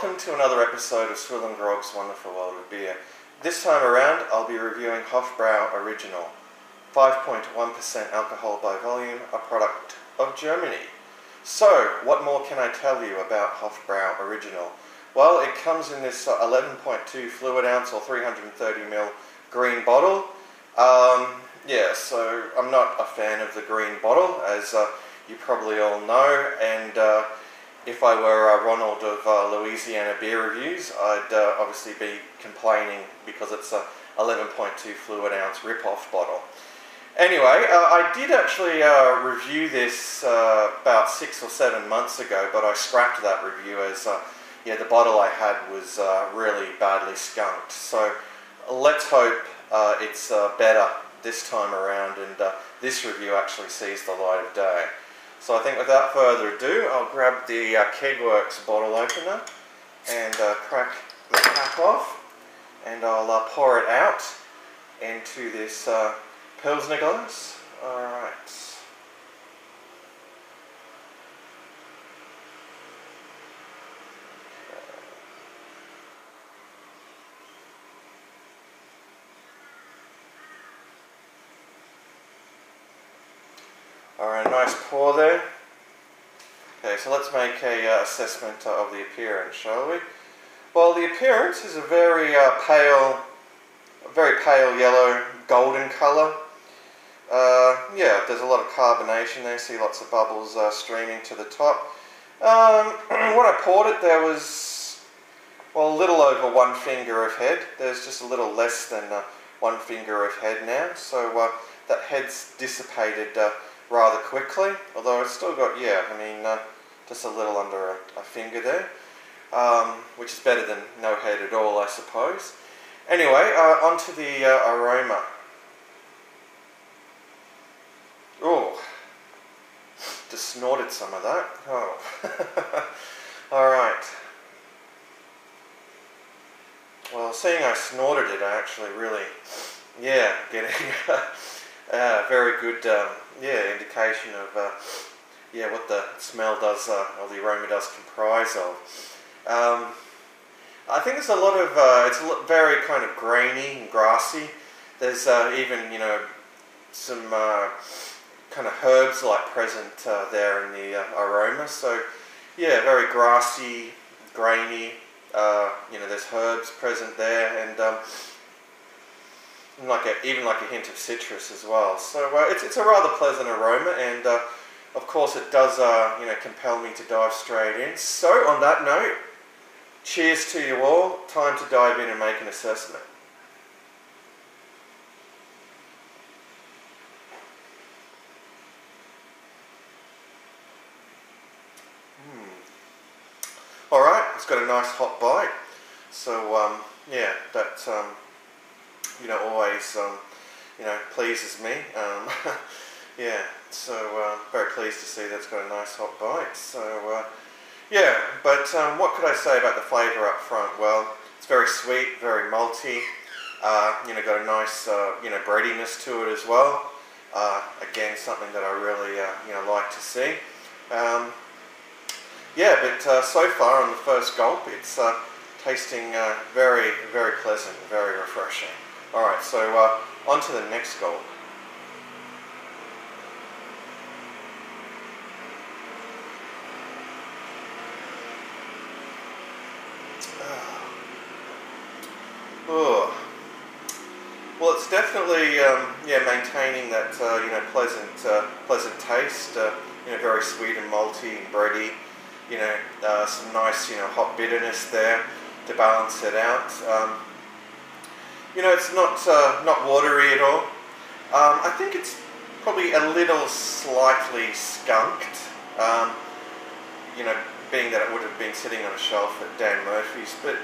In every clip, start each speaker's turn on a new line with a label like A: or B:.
A: welcome to another episode of SwillinGrog's Wonderful World of Beer. This time around I'll be reviewing Hofbräu Original, 5.1% alcohol by volume, a product of Germany. So, what more can I tell you about Hofbräu Original? Well, it comes in this 11.2 fluid ounce or 330ml green bottle. Yeah, so I'm not a fan of the green bottle, as you probably all know, and if I were Ronald of Louisiana Beer Reviews, I'd obviously be complaining because it's a 11.2 fluid ounce rip-off bottle. Anyway, I did actually review this about 6 or 7 months ago, but I scrapped that review as yeah, the bottle I had was really badly skunked. So let's hope it's better this time around, and this review actually sees the light of day. So I think without further ado, I'll grab the Kegworks bottle opener and crack the cap off, and I'll pour it out into this Pilsner glass. Alright. Alright, nice pour there. Okay, so let's make a assessment of the appearance, shall we? Well, the appearance is a very pale yellow, golden colour. Yeah, there's a lot of carbonation there. See lots of bubbles streaming to the top. When I poured it, there was, well, a little over 1 finger of head. There's just a little less than 1 finger of head now. So that head's dissipated rather quickly, although it's still got, yeah, I mean, just a little under a finger there, which is better than no head at all, I suppose. Anyway, onto the aroma. Oh, just snorted some of that. Oh, alright. Well, seeing I snorted it, I actually really, yeah, getting very good, yeah, indication of, yeah, what the smell does, or the aroma does comprise of. I think there's a lot of, it's very kind of grainy and grassy. There's even, you know, some kind of herbs like present there in the aroma. So, yeah, very grassy, grainy, you know, there's herbs present there, and even like a hint of citrus as well. So it's a rather pleasant aroma, and of course it does you know, compel me to dive straight in. So on that note, cheers to you all. Time to dive in and make an assessment. Alright, it's got a nice hot bite. So yeah, that you know, always you know, pleases me. Yeah, so very pleased to see that it's got a nice hot bite. So yeah, but what could I say about the flavour up front? Well, it's very sweet, very malty. You know, got a nice you know, breadiness to it as well. Again, something that I really you know, like to see. Yeah, but so far on the first gulp, it's tasting very, very pleasant, very refreshing. Alright, so on to the next gulp. Oh. Well, it's definitely yeah, maintaining that you know, pleasant taste. You know, very sweet and malty and bready. You know, some nice, you know, hot bitterness there to balance it out. You know, it's not watery at all. I think it's probably a little slightly skunked. You know, being that it would have been sitting on a shelf at Dan Murphy's, but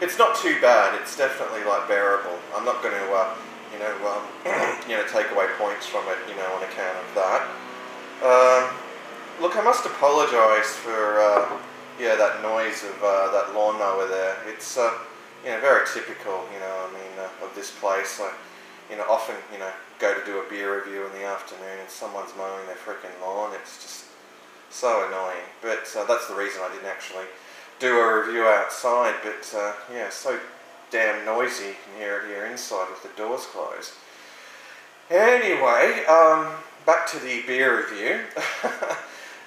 A: it's not too bad. It's definitely like bearable. I'm not going to you know, you know, take away points from it, you know, on account of that. Look, I must apologise for yeah, that noise of that lawnmower there. It's you know, very typical, you know, I mean, of this place. I, you know, often, you know, go to do a beer review in the afternoon and someone's mowing their frickin' lawn. It's just, So annoying. But that's the reason I didn't actually do a review outside. But yeah, so damn noisy. You can hear it here inside with the doors closed. Anyway, back to the beer review.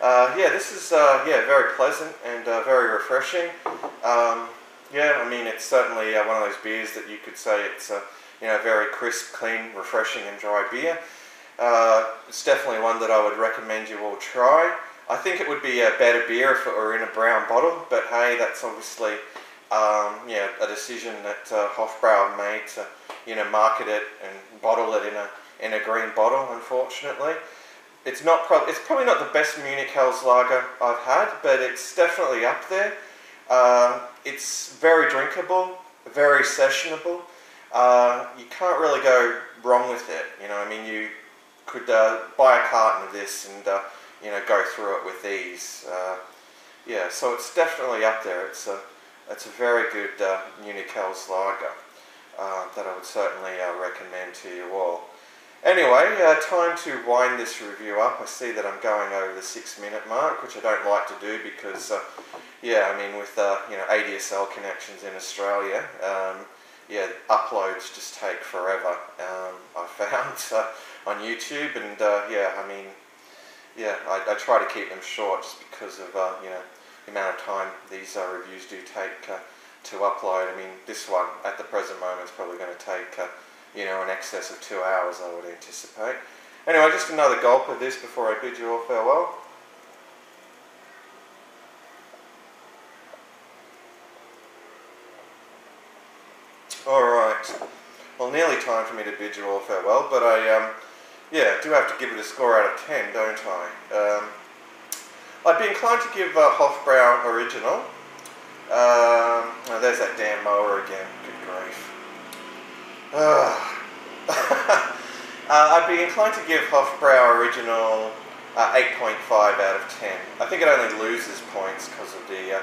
A: Yeah, this is yeah, very pleasant and very refreshing. Yeah, I mean, it's certainly one of those beers that you could say it's you know, very crisp, clean, refreshing and dry beer. It's definitely one that I would recommend you all try. I think it would be a better beer if it were in a brown bottle, but hey, that's obviously yeah, a decision that Hofbräu made to, you know, market it and bottle it in a green bottle. Unfortunately, it's probably not the best Munich Helles Lager I've had, but it's definitely up there. It's very drinkable, very sessionable. You can't really go wrong with it. You know, I mean, you could buy a carton of this and you know, go through it with ease. Yeah, so it's definitely up there. It's a very good Munich Helles Lager that I would certainly recommend to you all. Anyway, time to wind this review up. I see that I'm going over the 6-minute mark, which I don't like to do because, yeah, I mean, with you know, ADSL connections in Australia, yeah, uploads just take forever. I found on YouTube, and yeah, I mean, yeah, I try to keep them short just because of you know, the amount of time these reviews do take to upload. I mean, this one at the present moment is probably going to take you know, in excess of 2 hours, I would anticipate. Anyway, just another gulp of this before I bid you all farewell. Alright, well, nearly time for me to bid you all farewell, but I yeah, do have to give it a score out of 10, don't I? I'd be inclined to give Hofbräu Original. Oh, there's that damn mower again, good grief. I'd be inclined to give Hofbräu Original 8.5 out of 10. I think it only loses points because of the,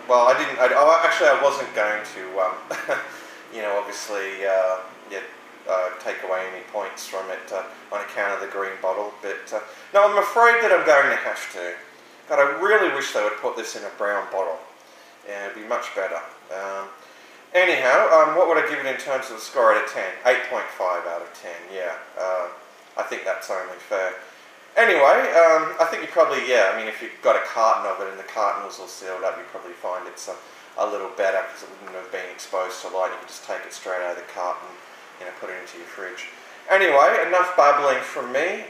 A: well, actually I wasn't going to, you know, obviously, yeah, take away any points from it on account of the green bottle, but no, I'm afraid that I'm going to have to. God, I really wish they would put this in a brown bottle. Yeah, it'd be much better. Anyhow, what would I give it in terms of a score out of 10? 8.5 out of 10, yeah. I think that's only fair. Anyway, I think you probably, yeah, I mean, if you've got a carton of it and the carton was all sealed up, you'd probably find it's a little better because it wouldn't have been exposed to light. You could just take it straight out of the carton, you know, put it into your fridge. Anyway, enough babbling from me.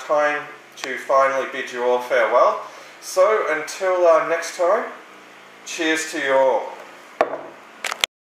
A: Time to finally bid you all farewell. So, until next time, cheers to you all.